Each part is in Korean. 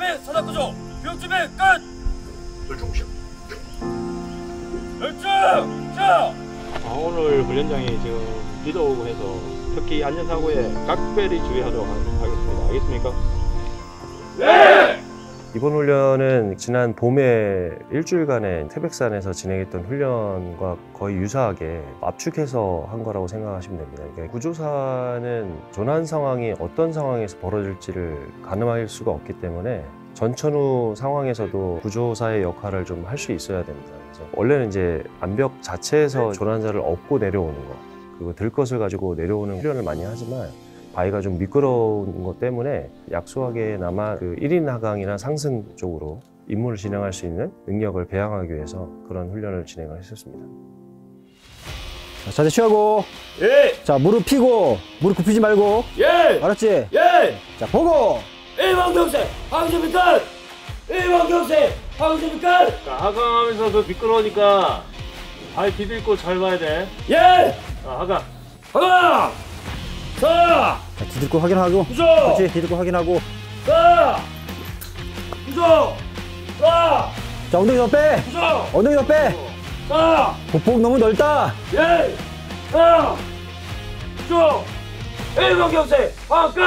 및 사단 구조 교육 준비 끝. 열중. 자. 오늘 훈련장이 지금 비도 오고 해서 특히 안전사고에 각별히 주의하도록 하겠습니다. 알겠습니까? 네. 이번 훈련은 지난 봄에 일주일간의 태백산에서 진행했던 훈련과 거의 유사하게 압축해서 한 거라고 생각하시면 됩니다. 그러니까 구조사는 조난 상황이 어떤 상황에서 벌어질지를 가늠할 수가 없기 때문에 전천후 상황에서도 구조사의 역할을 좀 할 수 있어야 됩니다. 그래서 원래는 이제 암벽 자체에서 조난자를 업고 내려오는 거, 그리고 들것을 가지고 내려오는 훈련을 많이 하지만 바위가 좀 미끄러운 것 때문에 약소하게나마 그 1인 하강이나 상승 쪽으로 임무를 진행할 수 있는 능력을 배양하기 위해서 그런 훈련을 진행을 했었습니다. 자, 자세 취하고. 예. 자, 무릎 펴고. 무릎 굽히지 말고. 예. 알았지? 예. 자, 보고. 1번 경세 항준비 끝. 1번 경세 항준비 끝. 자, 하강하면서도 미끄러우니까 발 디딜고 잘 봐야 돼. 예. 자, 하강. 하나. 자. 자, 디딜고 확인하고. 구조. 그렇지, 디딜고 확인하고. 자. 구조. 자. 자, 엉덩이 더 빼. 구조. 엉덩이 더 빼. 자. 보폭 너무 넓다. 예. 자. 구조. 1번 경세 항 끝.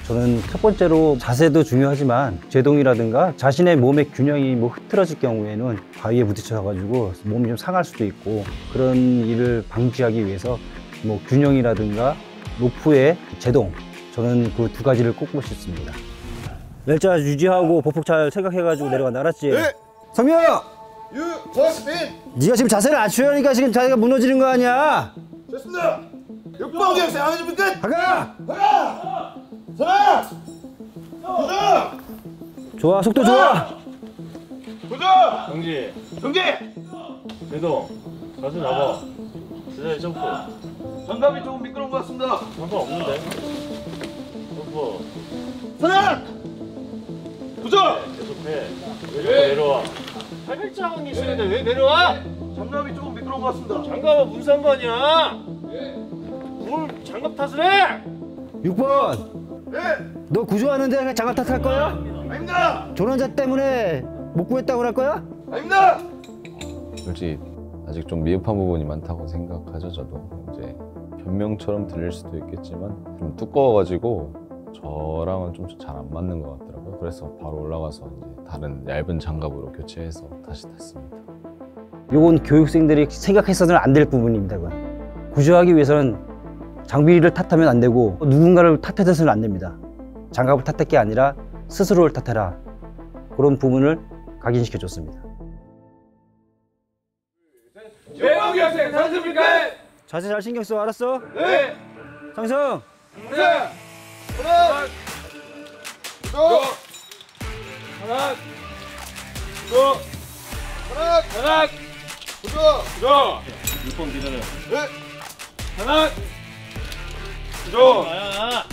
저는 첫 번째로 자세도 중요하지만 제동이라든가 자신의 몸의 균형이 뭐 흐트러질 경우에는 바위에 부딪혀가지고 몸이 좀 상할 수도 있고 그런 일을 방지하기 위해서 뭐 균형이라든가 로프의 제동, 저는 그 두 가지를 꼭 보고 싶습니다. 멸자 유지하고 보폭 잘 생각해가지고 내려간다. 알았지? 네. 성명! 유원빈 네가 지금 자세를 안 취하니까 지금 자세가 무너지는 거 아니야? 됐습니다. 6번 경세 항준비 끝. 하가! 하나 자 구조 좋아, 속도 좋아! 구조 정지. 경기 제동. 자세 잡아. 제자리 점프. 장갑이 조금 미끄러운 것 같습니다. 상관없는데. 점프. 하나 구조 계속해. 왜 내려와? 팔팔자 하기 싫은데 왜 내려와? 장갑이 조금 미끄러운 것 같습니다. 장갑은 무슨 상관이야? 뭘 장갑 탓을 해? 6번! 네 너 구조하는데 그냥 장갑 탓할 거야? 아닙니다. 조난자 때문에 못 구했다고 할 거야? 아닙니다. 솔직히 아직 좀 미흡한 부분이 많다고 생각하죠. 저도 이제 변명처럼 들릴 수도 있겠지만 좀 두꺼워가지고 저랑은 좀 잘 안 맞는 것 같더라고요. 그래서 바로 올라가서 이제 다른 얇은 장갑으로 교체해서 다시 탔습니다. 요건 교육생들이 생각해서는 안 될 부분입니다. 그건. 구조하기 위해서는 장비를 탓하면 안 되고 누군가를 탓해서는 안 됩니다. 장갑을 탓할 게 아니라 스스로를 탓해라. 그런 부분을 각인시켜 줬습니다. 1번 경세 항준비 끝. 자세 잘 신경 써. 알았어? 네. 상승! 네. 하나. 구조. 하나. 구조. 하나. 구조. 구조. 6번 기다려. 네 하나. 구조. 나야.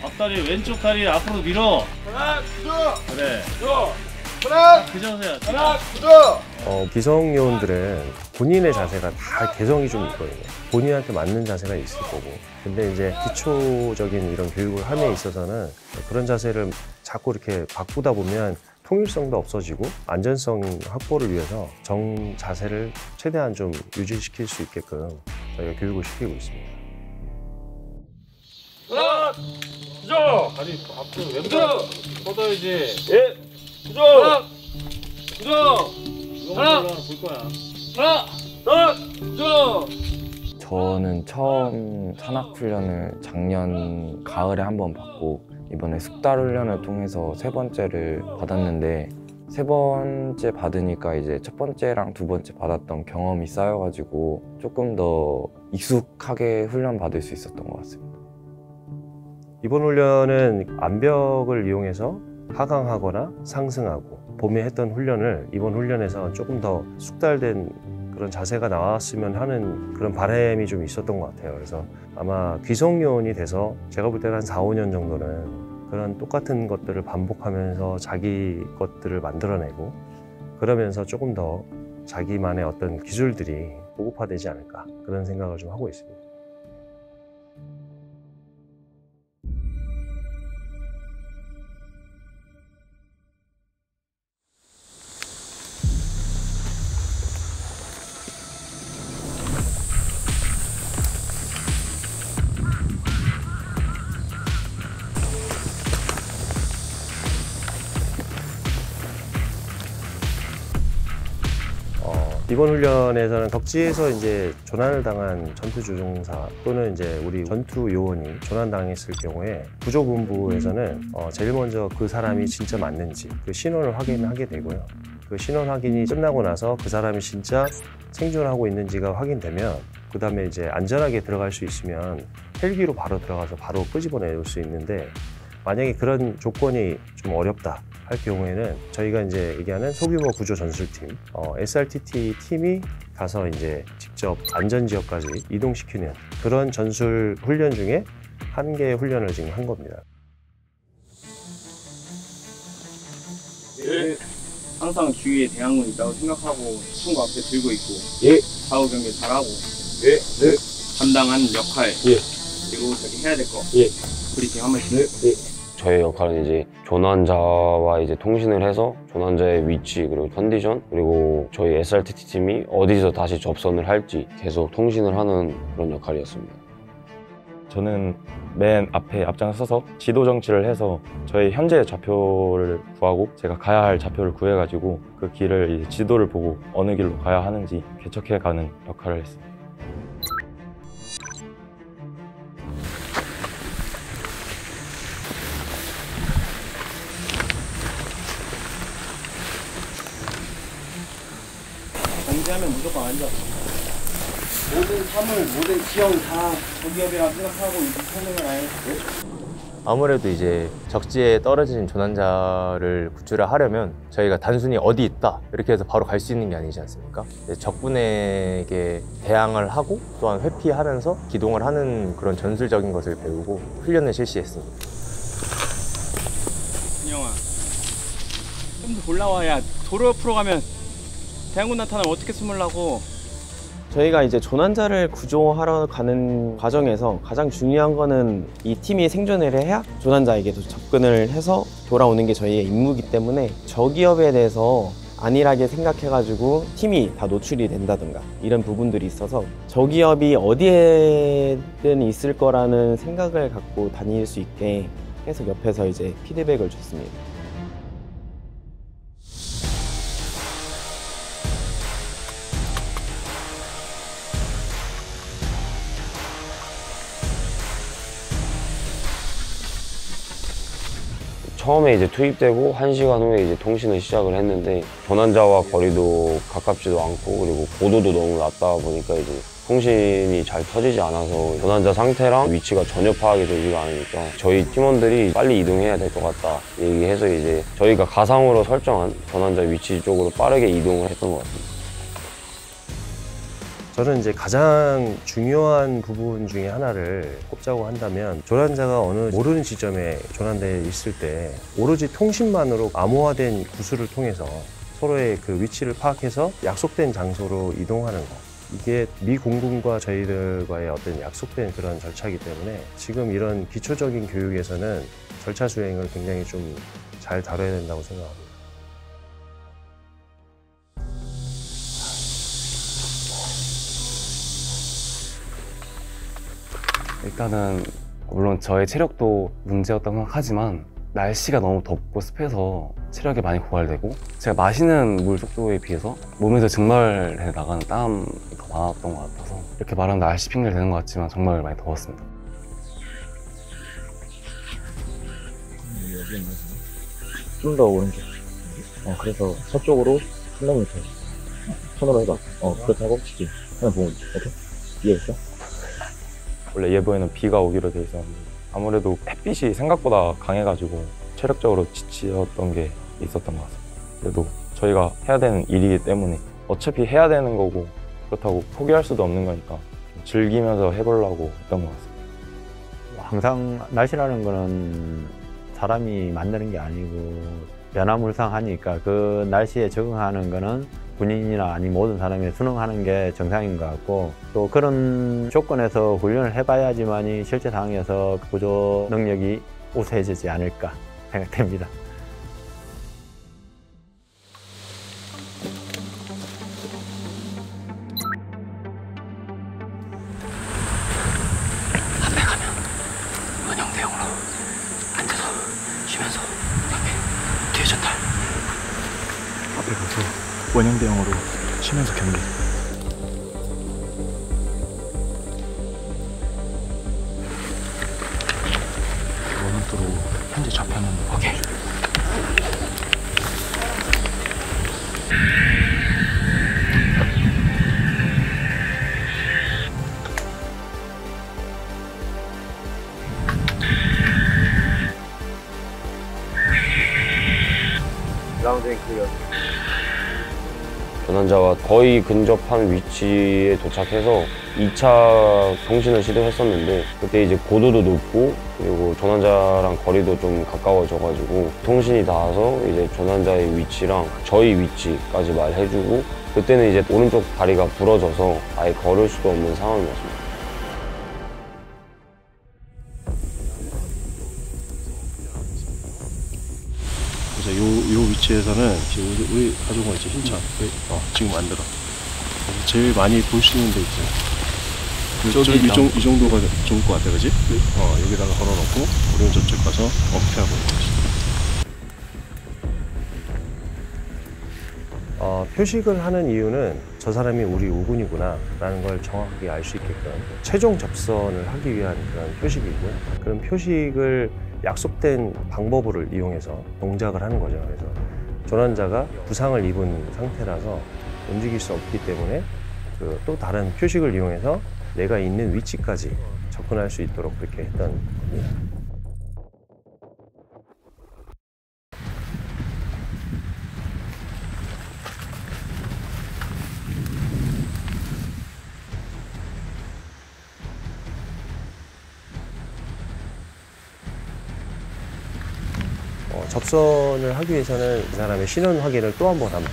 앞다리 왼쪽 다리 앞으로 밀어. 하나. 구조 그래. 구조. 하나 그 자세야. 하나 구조 기성요원들은 본인의 자세가 다 개성이 좀 있거든요. 본인한테 맞는 자세가 있을 거고. 근데 이제 기초적인 이런 교육을 함에 있어서는 그런 자세를 자꾸 이렇게 바꾸다 보면 통일성도 없어지고 안전성 확보를 위해서 정 자세를 최대한 좀 유지시킬 수 있게끔 저희가 교육을 시키고 있습니다. 하나. 구조. 다리 앞으로 왼쪽 뻗어야지. 예. 구조. 구조. 이거 하나. 볼 거야. 하나. 둘. 구조. 저는 처음 산악훈련을 작년 가을에 한 번 받고 이번에 숙달 훈련을 통해서 세 번째를 받았는데 세 번째 받으니까 이제 첫 번째랑 두 번째 받았던 경험이 쌓여가지고 조금 더 익숙하게 훈련 받을 수 있었던 것 같습니다. 이번 훈련은 암벽을 이용해서 하강하거나 상승하고 봄에 했던 훈련을 이번 훈련에서 조금 더 숙달된 그런 자세가 나왔으면 하는 그런 바람이 좀 있었던 것 같아요. 그래서 아마 귀성요원이 돼서 제가 볼 때는 한 4, 5년 정도는 그런 똑같은 것들을 반복하면서 자기 것들을 만들어내고 그러면서 조금 더 자기만의 어떤 기술들이 보급화되지 않을까 그런 생각을 좀 하고 있습니다. 이번 훈련에서는 덕지에서 이제 조난을 당한 전투조종사 또는 이제 우리 전투 요원이 조난당했을 경우에 구조본부에서는 제일 먼저 그 사람이 진짜 맞는지 그 신원을 확인하게 되고요. 그 신원 확인이 끝나고 나서 그 사람이 진짜 생존하고 있는지가 확인되면 그 다음에 이제 안전하게 들어갈 수 있으면 헬기로 바로 들어가서 바로 끄집어낼 수 있는데, 만약에 그런 조건이 좀 어렵다 할 경우에는 저희가 이제 얘기하는 소규모 구조 전술팀, SRTT 팀이 가서 이제 직접 안전 지역까지 이동시키는 그런 전술 훈련 중에 한 개의 훈련을 지금 한 겁니다. 예. 항상 주위에 대항군 있다고 생각하고 총구 앞에 들고 있고, 예. 좌우 경계 잘하고, 예. 네. 감당한 역할, 예. 그리고 저기 해야 될 거, 예. 브리핑 한 번씩. 네. 저의 역할은 이제 조난자와 이제 통신을 해서 조난자의 위치 그리고 컨디션 그리고 저희 SRTT 팀이 어디서 다시 접선을 할지 계속 통신을 하는 그런 역할이었습니다. 저는 맨 앞에 앞장서서 지도 정치를 해서 저희 현재 좌표를 구하고 제가 가야 할 좌표를 구해가지고 그 길을 이제 지도를 보고 어느 길로 가야 하는지 개척해가는 역할을 했습니다. 정지하면 무조건 앉아. 모든 사물, 모든 지형 다 저기업이라고 생각하고 이렇게 설명을 안 했어요. 아무래도 이제 적지에 떨어진 조난자를 구출을 하려면 저희가 단순히 어디 있다 이렇게 해서 바로 갈 수 있는 게 아니지 않습니까? 적군에게 대항을 하고 또한 회피하면서 기동을 하는 그런 전술적인 것을 배우고 훈련을 실시했습니다. 준영아, 좀 더 올라와야 도로 옆으로 가면 대항군 나타나면 어떻게 숨으려고. 저희가 이제 조난자를 구조하러 가는 과정에서 가장 중요한 거는 이 팀이 생존을 해야 조난자에게도 접근을 해서 돌아오는 게 저희의 임무이기 때문에 저기업에 대해서 안일하게 생각해가지고 팀이 다 노출이 된다든가 이런 부분들이 있어서 저기업이 어디에든 있을 거라는 생각을 갖고 다닐 수 있게 계속 옆에서 이제 피드백을 줬습니다. 처음에 이제 투입되고 1시간 후에 이제 통신을 시작을 했는데 조난자와 거리도 가깝지도 않고 그리고 고도도 너무 낮다 보니까 이제 통신이 잘 터지지 않아서 조난자 상태랑 위치가 전혀 파악이 되지가 않으니까 저희 팀원들이 빨리 이동해야 될 것 같다 얘기해서 이제 저희가 가상으로 설정한 조난자 위치 쪽으로 빠르게 이동을 했던 것 같습니다. 저는 이제 가장 중요한 부분 중에 하나를 꼽자고 한다면 조난자가 어느 모르는 지점에 조난되어 있을 때 오로지 통신만으로 암호화된 구슬을 통해서 서로의 그 위치를 파악해서 약속된 장소로 이동하는 것. 이게 미 공군과 저희들과의 어떤 약속된 그런 절차이기 때문에 지금 이런 기초적인 교육에서는 절차 수행을 굉장히 좀 잘 다뤄야 된다고 생각합니다. 일단은 물론 저의 체력도 문제였다고 생각하지만 날씨가 너무 덥고 습해서 체력이 많이 고갈되고 제가 마시는 물 속도에 비해서 몸에서 증발해 나가는 땀이 더 많았던 것 같아서 이렇게 말하면 날씨 핑계를 대는 것 같지만 정말 많이 더웠습니다. 좀 더 오른쪽. 그래서 서쪽으로 300m. 손으로 해봐. 그렇게 하고 직진. 하나 보면 돼. 오케이? 이해했어? 원래 예보에는 비가 오기로 돼 있었는데 아무래도 햇빛이 생각보다 강해가지고 체력적으로 지치었던 게 있었던 것 같습니다. 그래도 저희가 해야 되는 일이기 때문에 어차피 해야 되는 거고 그렇다고 포기할 수도 없는 거니까 즐기면서 해보려고 했던 것 같습니다. 항상 날씨라는 거는 사람이 만드는 게 아니고 변화무쌍하니까 그 날씨에 적응하는 거는 군인이나 아니 모든 사람이 순응하는 게 정상인 것 같고 또 그런 조건에서 훈련을 해봐야지만이 실제 상황에서 구조 능력이 우수해지지 않을까 생각됩니다. 앞에 가면 원형 대형으로 앉아서 쉬면서 이렇게 뒤에 전달. 앞에 가서 원형 대형으로 쉬면서 경기. 원원도로 현재 좌표는 오케이. 조난자와 거의 근접한 위치에 도착해서 2차 통신을 시도했었는데 그때 이제 고도도 높고 그리고 조난자랑 거리도 좀 가까워져가지고 통신이 닿아서 이제 조난자의 위치랑 저희 위치까지 말해주고 그때는 이제 오른쪽 다리가 부러져서 아예 걸을 수도 없는 상황이었습니다. 그래서 요 위치에서는 지금 우리 가져온 거 있지, 흰차. 지금 만들어. 제일 많이 볼 수 있는 데 있죠. 이 정도가 좋을 것 같아, 그지? 여기다가 걸어놓고 우리는 저쪽 가서 어필하고 있는 거지. 표식을 하는 이유는 저 사람이 우리 우군이구나 라는 걸 정확하게 알 수 있게끔 최종 접선을 하기 위한 그런 표식이고요. 그런 표식을 약속된 방법을 이용해서 동작을 하는 거죠. 그래서 조난자가 부상을 입은 상태라서 움직일 수 없기 때문에 또 다른 표식을 이용해서 내가 있는 위치까지 접근할 수 있도록 그렇게 했던 겁니다. 접선을 하기 위해서는 이 사람의 신원 확인을 또 한 번 합니다.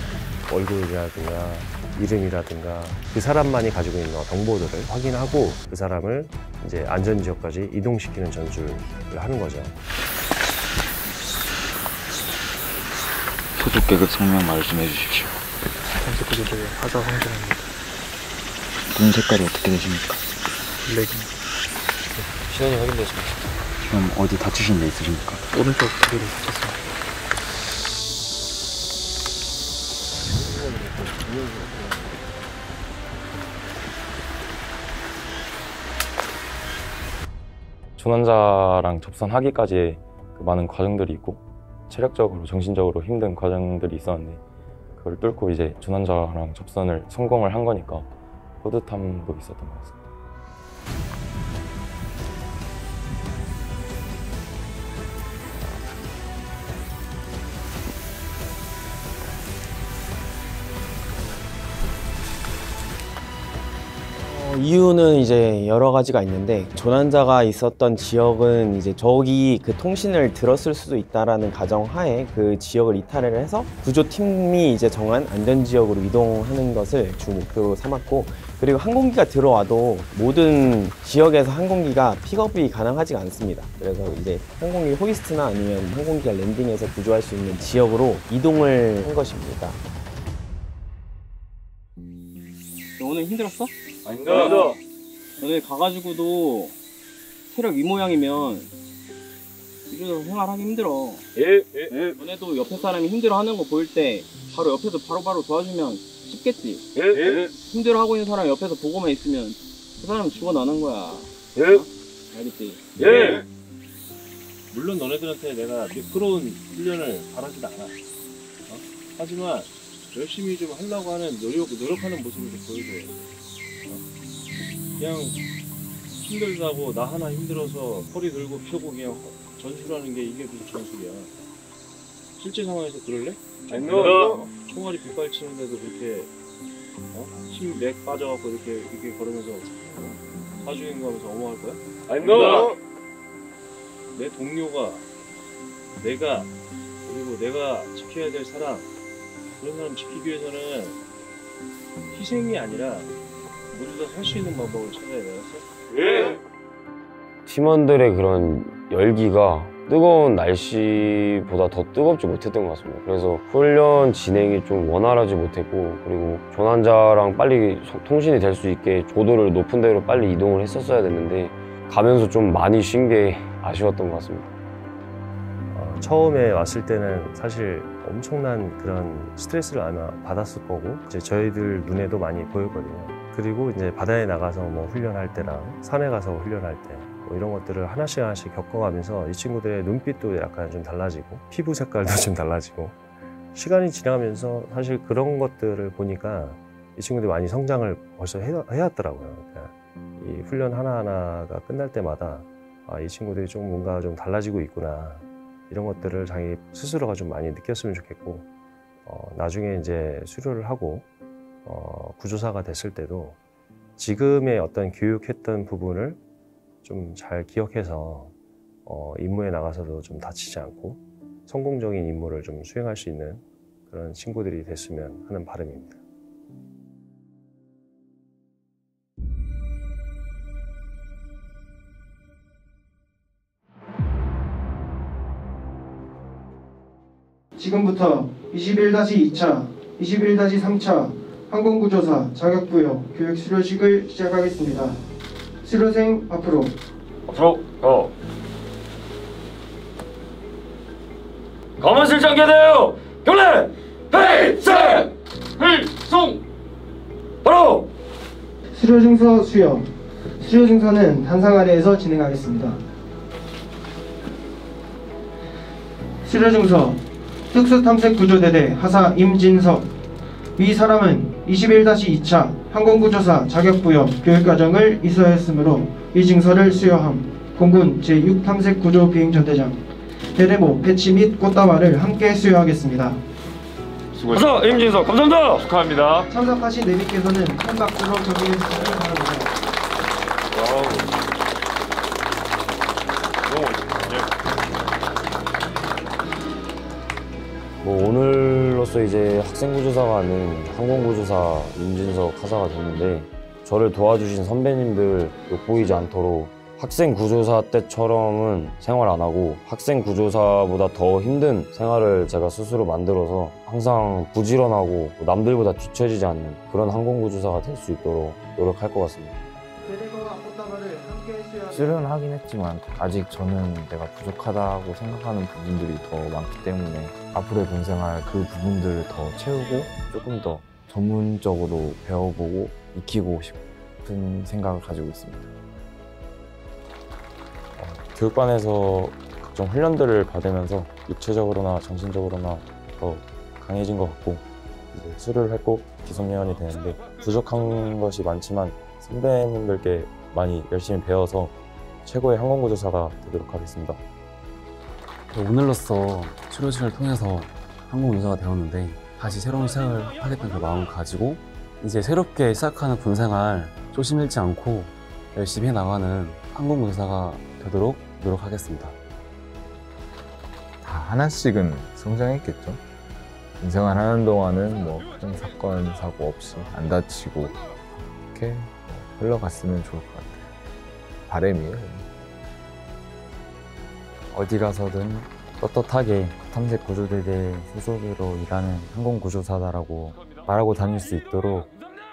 얼굴이라든가 이름이라든가 그 사람만이 가지고 있는 정보들을 확인하고 그 사람을 이제 안전지역까지 이동시키는 전술을 하는 거죠. 소속 계급 성명 말씀해 주십시오. 단속 구조대 하자 황준호입니다. 눈 색깔이 어떻게 되십니까? 블랙입니다. 신원이 확인되십니까? 지금 어디 다치신 데 있으십니까? 오른쪽 다리를 다쳤습니다. 조난자랑 접선하기까지의 그 많은 과정들이 있고 체력적으로, 정신적으로 힘든 과정들이 있었는데 그걸 뚫고 이제 조난자랑 접선을 성공을 한 거니까 뿌듯함도 있었던 것 같습니다. 이유는 이제 여러 가지가 있는데 조난자가 있었던 지역은 이제 저기 그 통신을 들었을 수도 있다라는 가정하에 그 지역을 이탈을 해서 구조팀이 이제 정한 안전지역으로 이동하는 것을 주 목표로 삼았고 그리고 항공기가 들어와도 모든 지역에서 항공기가 픽업이 가능하지가 않습니다. 그래서 이제 항공기 호이스트나 아니면 항공기가 랜딩해서 구조할 수 있는 지역으로 이동을 한 것입니다. 오늘 힘들었어? 아닙니다. 오늘 가가지고도 체력 이 모양이면 이러다 생활하기 힘들어. 예. 너네도 옆에 사람이 힘들어하는 거 보일 때 바로 옆에서 바로바로 도와주면 쉽겠지? 예. 힘들어하고 있는 사람 옆에서 보고만 있으면 그 사람은 죽어나는 거야. 예. 알겠지? 예. 물론 너네들한테 내가 미끄러운 훈련을 바라지도 않아. 하지만 열심히 좀 하려고 하는 노력하는 모습을 좀 보여줘야 돼. 그냥 힘들다고 나 하나 힘들어서 허리 들고 펴고 그냥 전술하는 게 이게 무슨 전술이야. 실제 상황에서 그럴래? 아닙니다. 총알이 빗발 치는데도 그렇게 힘 맥 빠져갖고 이렇게 걸으면서 사주행 가면서 어머할 거야? 아닙니다. 내 동료가 그리고 내가 지켜야 될 사람 그런 사람 지키기 위해서는 희생이 아니라 모두 다 살 수 있는 방법을 찾아야 돼. 알았어? 예. 팀원들의 그런 열기가 뜨거운 날씨보다 더 뜨겁지 못했던 것 같습니다. 그래서 훈련 진행이 좀 원활하지 못했고 그리고 조난자랑 빨리 통신이 될 수 있게 고도를 높은 데로 빨리 이동을 했었어야 됐는데 가면서 좀 많이 쉰 게 아쉬웠던 것 같습니다. 처음에 왔을 때는 사실 엄청난 그런 스트레스를 아마 받았을 거고 이제 저희들 눈에도 많이 보였거든요. 그리고 이제 바다에 나가서 뭐 훈련할 때랑 산에 가서 훈련할 때 뭐 이런 것들을 하나씩 겪어가면서 이 친구들의 눈빛도 약간 좀 달라지고 피부 색깔도 좀 달라지고 시간이 지나면서 사실 그런 것들을 보니까 이 친구들이 많이 성장을 벌써 해왔더라고요. 그러니까 이 훈련 하나하나가 끝날 때마다 이 친구들이 좀 뭔가 좀 달라지고 있구나 이런 것들을 자기 스스로가 좀 많이 느꼈으면 좋겠고 나중에 이제 수료를 하고 구조사가 됐을 때도 지금의 어떤 교육했던 부분을 좀 잘 기억해서 임무에 나가서도 좀 다치지 않고 성공적인 임무를 좀 수행할 수 있는 그런 친구들이 됐으면 하는 바람입니다. 지금부터 21-2차, 21-3차 항공구조사 자격부여 교육 수료식을 시작하겠습니다. 수료생 앞으로. 검은실장 계대요 경례 필승 필송 바로 수료증서 수여. 수료증서는 단상 아래에서 진행하겠습니다. 수료증서 특수탐색구조대대 하사 임진석. 위 사람은 21-2차 항공구조사 자격부여 교육과정을 이수하였으므로 이 증서를 수여함. 공군 제6탐색구조비행전대장. 대대모, 배치 및 꽃다발을 함께 수여하겠습니다. 하사 임진석 감사합니다. 축하합니다. 참석하신 내비께서는 큰 박수로 격려해 주시기 바랍니다. 뭐 오늘로써 이제 학생구조사가 아닌 항공구조사 임진석 하사가 됐는데 저를 도와주신 선배님들 욕보이지 않도록 학생구조사 때처럼은 생활 안 하고 학생구조사보다 더 힘든 생활을 제가 스스로 만들어서 항상 부지런하고 남들보다 뒤처지지 않는 그런 항공구조사가 될 수 있도록 노력할 것 같습니다. 수련하긴 했지만 아직 저는 내가 부족하다고 생각하는 부분들이 더 많기 때문에 앞으로의 본생활 그 부분들을 더 채우고 조금 더 전문적으로 배워보고 익히고 싶은 생각을 가지고 있습니다. 교육반에서 각종 훈련들을 받으면서 육체적으로나 정신적으로나 더 강해진 것 같고 이제 수료를 했고 기성예원이 되는데 부족한 것이 많지만 선배님들께 많이 열심히 배워서 최고의 항공구조사가 되도록 하겠습니다. 오늘로써 수료식을 통해서 항공구조사가 되었는데 다시 새로운 시작을 하겠다는 그 마음을 가지고 이제 새롭게 시작하는 군생활 조심 잃지 않고 열심히 해나가는 항공구조사가 되도록 노력하겠습니다. 다 하나씩은 성장했겠죠. 군생활 하는 동안은 뭐 큰 사건 사고 없이 안 다치고 이렇게 흘러갔으면 좋을 것 같아요. 바람이에요. 어디 가서든 떳떳하게 탐색구조대대 소속으로 일하는 항공구조사다라고 말하고 다닐 수 있도록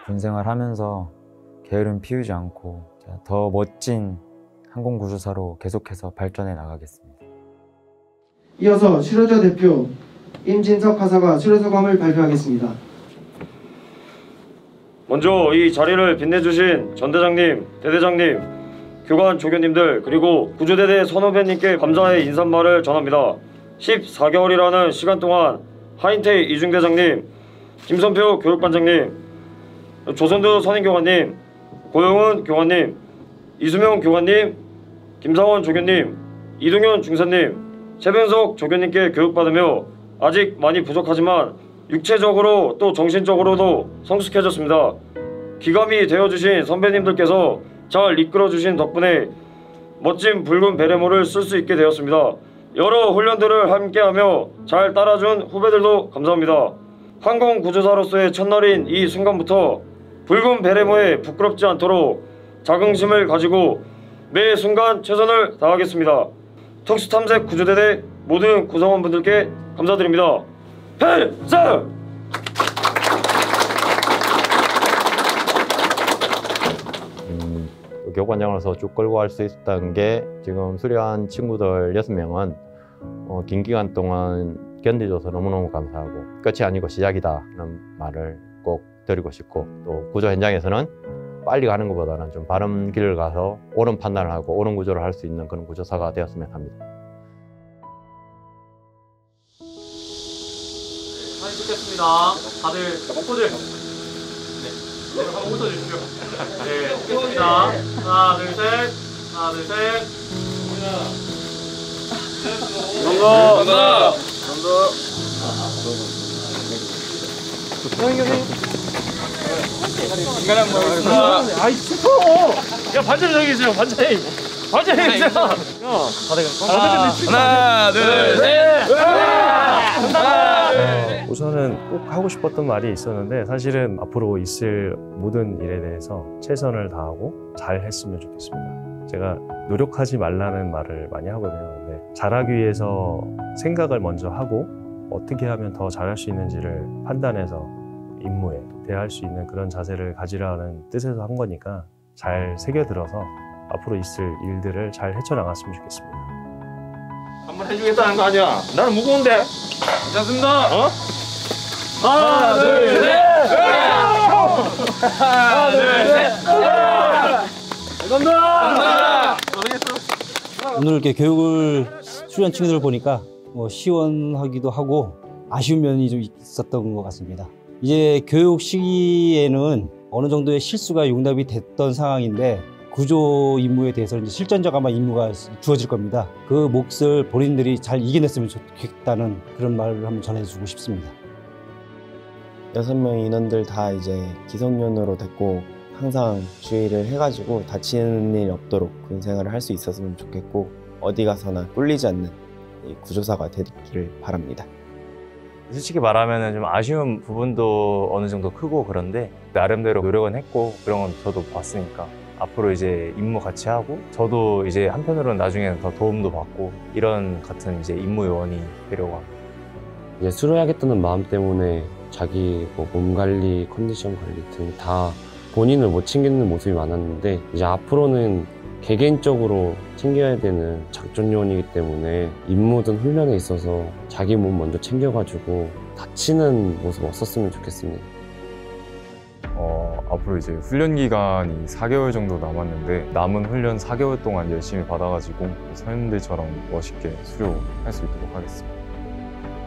군생활하면서 게으름 피우지 않고 더 멋진 항공구조사로 계속해서 발전해 나가겠습니다. 이어서 수료자 대표 임진석 하사가 수료소감을 발표하겠습니다. 먼저 이 자리를 빛내주신 전대장님, 대대장님, 교관 조교님들 그리고 구조대대 선후배님께 감사의 인사말을 전합니다. 14개월이라는 시간 동안 하인태 이중대장님, 김선표 교육반장님, 조선두 선임교관님, 고영은 교관님, 이수명 교관님, 김상원 조교님, 이동현 중사님, 최병석 조교님께 교육받으며 아직 많이 부족하지만 육체적으로 또 정신적으로도 성숙해졌습니다. 기감이 되어주신 선배님들께서 잘 이끌어주신 덕분에 멋진 붉은 베레모를 쓸 수 있게 되었습니다. 여러 훈련들을 함께하며 잘 따라준 후배들도 감사합니다. 항공구조사로서의 첫날인 이 순간부터 붉은 베레모에 부끄럽지 않도록 자긍심을 가지고 매 순간 최선을 다하겠습니다. 특수탐색 구조대대 모든 구성원분들께 감사드립니다. 필승! 교육반장으로서 쭉 끌고 갈 수 있었던 게 지금 수료한 친구들 6명은 긴 기간 동안 견뎌줘서 너무너무 감사하고 끝이 아니고 시작이다라는 말을 꼭 드리고 싶고, 또 구조 현장에서는 빨리 가는 것보다는 좀 바른 길을 가서 옳은 판단을 하고 옳은 구조를 할 수 있는 그런 구조사가 되었으면 합니다. 사진 찍겠습니다. 다들 포즈. 네, 한번 웃어주시죠. 네, 찍겠습니다. 하나, 둘, 셋. 하나, 둘, 셋. 감사합니다. 인간 한번 하겠습니다. 아이, 스포! 야, 반찬이 저기 있어요, 반찬이. 반찬이 있어요. 하나, 둘, 셋. 우선은 꼭 하고 싶었던 말이 있었는데, 사실은 앞으로 있을 모든 일에 대해서 최선을 다하고 잘 했으면 좋겠습니다. 제가 노력하지 말라는 말을 많이 하거든요. 근데 잘하기 위해서 생각을 먼저 하고 어떻게 하면 더 잘할 수 있는지를 판단해서 임무에 대할 수 있는 그런 자세를 가지라는 뜻에서 한 거니까 잘 새겨들어서 앞으로 있을 일들을 잘 헤쳐나갔으면 좋겠습니다. 한번 해주겠다는 거 아니야? 나는 무거운데. 괜찮습니다. 어? 하나, 둘, 셋. 하나, 둘, 셋. 감사합니다. 오늘 이렇게 교육을 수련 친구들 보니까 뭐 시원하기도 하고 아쉬운 면이 좀 있었던 것 같습니다. 이제 교육 시기에는 어느 정도의 실수가 용납이 됐던 상황인데 구조 임무에 대해서 이제 실전적 아마 임무가 주어질 겁니다. 그 몫을 본인들이 잘 이겨냈으면 좋겠다는 그런 말을 한번 전해주고 싶습니다. 6명 인원들 다 이제 기성용으로 됐고 항상 주의를 해가지고 다치는 일 없도록 군 생활을 할 수 있었으면 좋겠고 어디 가서나 꿀리지 않는 이 구조사가 되기를 바랍니다. 솔직히 말하면 좀 아쉬운 부분도 어느 정도 크고 그런데 나름대로 노력은 했고 그런 건 저도 봤으니까 앞으로 이제 임무 같이 하고 저도 이제 한편으로는 나중에는 더 도움도 받고 이런 같은 이제 임무 요원이 되려고 합니다. 이제 수료해야겠다는 마음 때문에 자기 뭐 몸 관리, 컨디션 관리 등 다 본인을 못 챙기는 모습이 많았는데 이제 앞으로는 개개인적으로 챙겨야 되는 작전 요원이기 때문에 임무든 훈련에 있어서 자기 몸 먼저 챙겨가지고 다치는 모습 없었으면 좋겠습니다. 앞으로 이제 훈련 기간이 4개월 정도 남았는데 남은 훈련 4개월 동안 열심히 받아가지고 선임들처럼 멋있게 수료할 수 있도록 하겠습니다.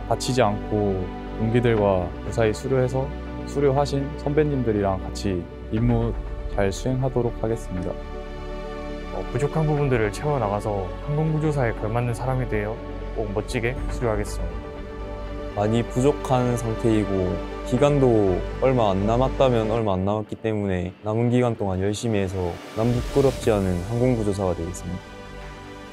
다치지 않고 동기들과 무사히 수료해서 수료하신 선배님들이랑 같이 임무 잘 수행하도록 하겠습니다. 부족한 부분들을 채워나가서 항공구조사에 걸맞는 사람이 되어 꼭 멋지게 수료하겠습니다. 많이 부족한 상태이고 기간도 얼마 안 남았다면 얼마 안 남았기 때문에 남은 기간 동안 열심히 해서 남 부끄럽지 않은 항공구조사가 되겠습니다.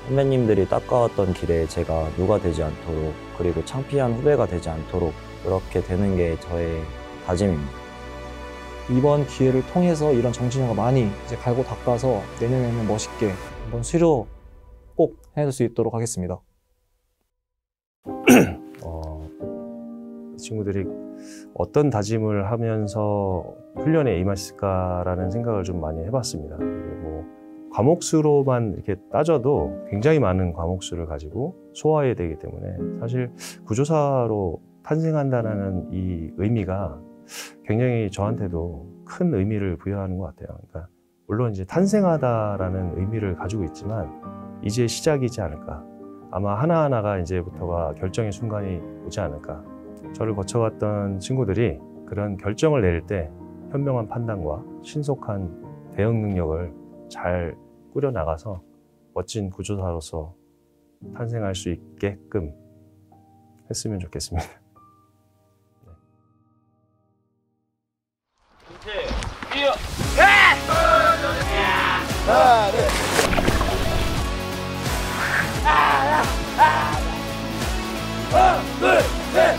선배님들이 닦아왔던 길에 제가 누가 되지 않도록 그리고 창피한 후배가 되지 않도록 그렇게 되는 게 저의 다짐입니다. 이번 기회를 통해서 이런 정신력을 많이 이제 갈고 닦아서 내년에는 멋있게 한번 수료 꼭 해낼 수 있도록 하겠습니다. 친구들이 어떤 다짐을 하면서 훈련에 임했을까라는 생각을 좀 많이 해봤습니다. 뭐 과목수로만 이렇게 따져도 굉장히 많은 과목수를 가지고 소화해야 되기 때문에 사실 구조사로 탄생한다는 이 의미가 굉장히 저한테도 큰 의미를 부여하는 것 같아요. 그러니까 물론 이제 탄생하다라는 의미를 가지고 있지만 이제 시작이지 않을까. 아마 하나하나가 이제부터가 결정의 순간이 오지 않을까. 저를 거쳐갔던 친구들이 그런 결정을 내릴 때 현명한 판단과 신속한 대응 능력을 잘 꾸려나가서 멋진 구조사로서 탄생할 수 있게끔 했으면 좋겠습니다. 하나, 둘, 셋.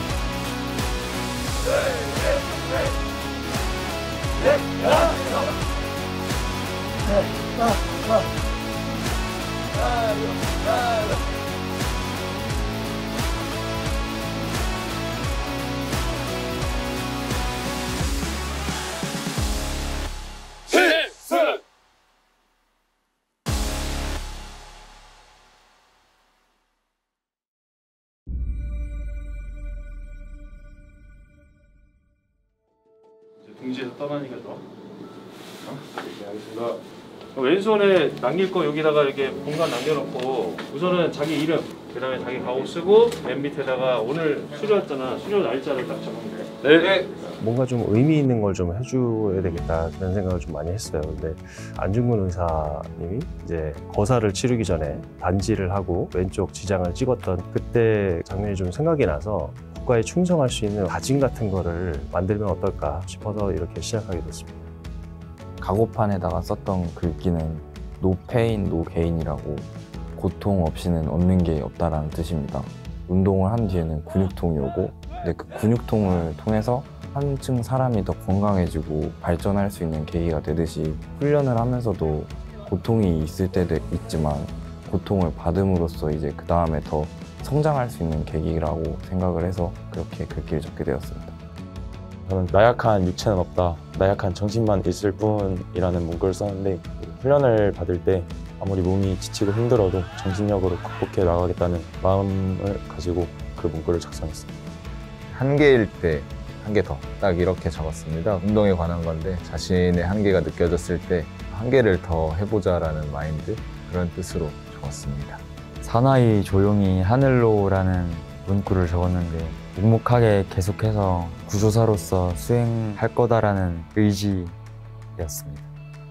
응시에서 떠나니까 좋아. 네, 알겠습니다. 왼손에 남길 거 여기다가 이렇게 공간 남겨놓고 우선은 자기 이름, 그 다음에 자기 가오 쓰고 맨 밑에다가 오늘 수료했잖아. 수료 날짜를 딱 적으면 돼. 네. 뭔가 좀 의미 있는 걸 좀 해줘야 되겠다 그런 생각을 좀 많이 했어요. 근데 안중근 의사님이 이제 거사를 치르기 전에 반지를 하고 왼쪽 지장을 찍었던 그때 장면이 좀 생각이 나서 국가에 충성할 수 있는 다짐 같은 거를 만들면 어떨까 싶어서 이렇게 시작하게 됐습니다. 가고판에다가 썼던 글귀는 No pain, no gain이라고 고통 없이는 얻는 게 없다라는 뜻입니다. 운동을 한 뒤에는 근육통이 오고 근데 그 근육통을 통해서 한층 사람이 더 건강해지고 발전할 수 있는 계기가 되듯이 훈련을 하면서도 고통이 있을 때도 있지만 고통을 받음으로써 이제 그 다음에 더 성장할 수 있는 계기라고 생각을 해서 그렇게 글귀를 적게 되었습니다. 저는 나약한 육체는 없다, 나약한 정신만 있을 뿐이라는 문구를 썼는데 훈련을 받을 때 아무리 몸이 지치고 힘들어도 정신력으로 극복해 나가겠다는 마음을 가지고 그 문구를 작성했습니다. 한계일 때 한 개 더 딱 이렇게 적었습니다. 운동에 관한 건데 자신의 한계가 느껴졌을 때 한계를 더 해보자라는 마인드, 그런 뜻으로 적었습니다. 사나이 조용히 하늘로라는 문구를 적었는데 묵묵하게 계속해서 구조사로서 수행할 거다라는 의지였습니다.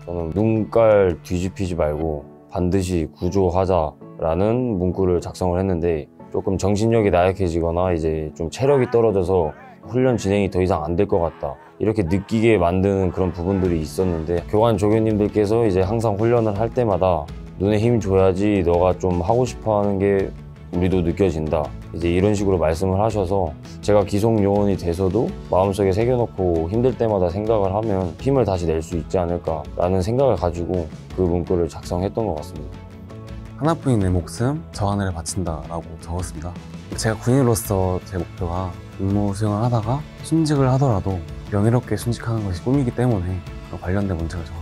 저는 눈깔 뒤집히지 말고 반드시 구조하자라는 문구를 작성을 했는데 조금 정신력이 나약해지거나 이제 좀 체력이 떨어져서 훈련 진행이 더 이상 안 될 것 같다 이렇게 느끼게 만드는 그런 부분들이 있었는데 교관 조교님들께서 이제 항상 훈련을 할 때마다 눈에 힘 줘야지 너가 좀 하고 싶어 하는 게 우리도 느껴진다 이제 이런 식으로 말씀을 하셔서 제가 기속 요원이 돼서도 마음속에 새겨놓고 힘들 때마다 생각을 하면 힘을 다시 낼 수 있지 않을까 라는 생각을 가지고 그 문구를 작성했던 것 같습니다. 하나뿐인 내 목숨 저 하늘에 바친다라고 적었습니다. 제가 군인으로서 제 목표가 임무 수행을 하다가 순직을 하더라도 명예롭게 순직하는 것이 꿈이기 때문에 관련된 문장을 적었습니다.